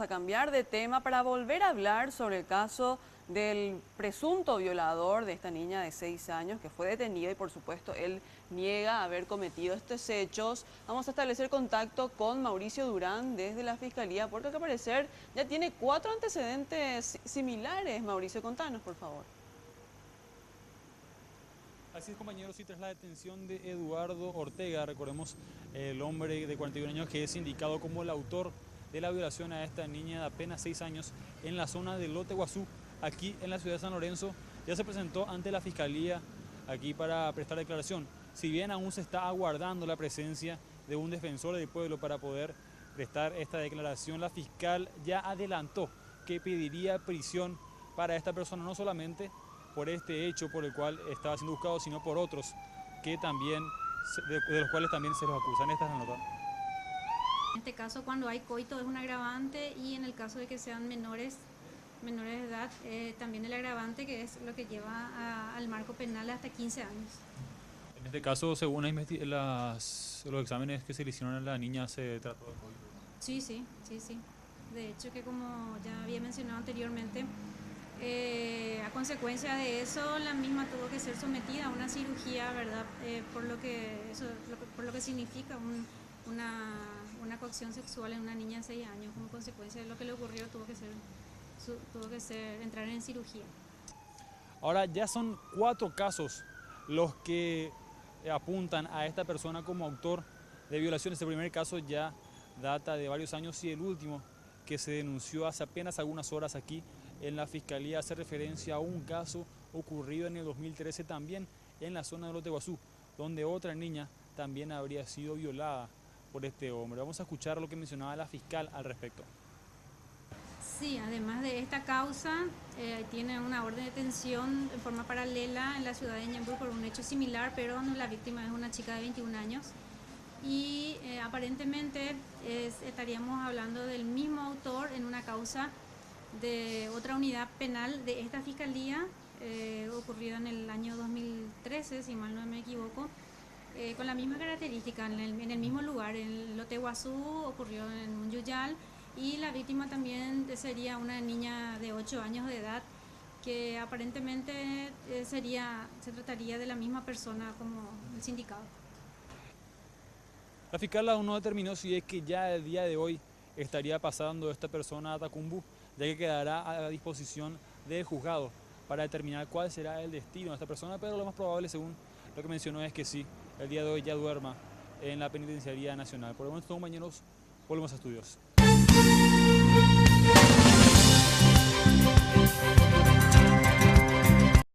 cambiar de tema para volver a hablar sobre el caso del presunto violador de esta niña de 6 años que fue detenido y por supuesto él niega haber cometido estos hechos. Vamos a establecer contacto con Mauricio Durán desde la Fiscalía porque al parecer ya tiene 4 antecedentes similares. Mauricio, contanos por favor. Así es, compañeros, y tras la detención de Eduardo Ortega, recordemos el hombre de 41 años que es indicado como el autor de la violación a esta niña de apenas 6 años en la zona de Lote Guazú, aquí en la ciudad de San Lorenzo, ya se presentó ante la Fiscalía aquí para prestar declaración. Si bien aún se está aguardando la presencia de un defensor del pueblo para poder prestar esta declaración, la fiscal ya adelantó que pediría prisión para esta persona, no solamente por este hecho por el cual estaba siendo buscado, sino por otros que también, de los cuales también se los acusan. Esta es la nota. En este caso, cuando hay coito es un agravante, y en el caso de que sean menores de edad, también el agravante, que es lo que lleva al marco penal hasta 15 años. En este caso, según los exámenes que se le hicieron a la niña, se trató de COVID. Sí. De hecho, que como ya había mencionado anteriormente, a consecuencia de eso, la misma tuvo que ser sometida a una cirugía, ¿verdad? Por lo que significa una coacción sexual en una niña de 6 años. Como consecuencia de lo que le ocurrió, tuvo que entrar en cirugía. Ahora ya son 4 casos los que apuntan a esta persona como autor de violaciones. El primer caso ya data de varios años y el último, que se denunció hace apenas algunas horas aquí en la Fiscalía, hace referencia a un caso ocurrido en el 2013 también en la zona de Lote Guazú, donde otra niña también habría sido violada por este hombre. Vamos a escuchar lo que mencionaba la fiscal al respecto. Sí, además de esta causa, tiene una orden de detención en forma paralela en la ciudad de Ñemby por un hecho similar, pero donde la víctima es una chica de 21 años. Y aparentemente estaríamos hablando del mismo autor en una causa de otra unidad penal de esta fiscalía, ocurrida en el año 2013, si mal no me equivoco, con la misma característica, en el mismo lugar, en Lote Guazú, ocurrió en un yuyal, y la víctima también sería una niña de 8 años de edad, que aparentemente se trataría de la misma persona como el sindicado. La fiscal aún no determinó si es que ya el día de hoy estaría pasando esta persona a Tacumbu, ya que quedará a disposición del juzgado para determinar cuál será el destino de esta persona, pero lo más probable, según lo que mencionó, es que sí, el día de hoy ya duerma en la Penitenciaría Nacional. Por el momento, compañeros, volvemos a estudios.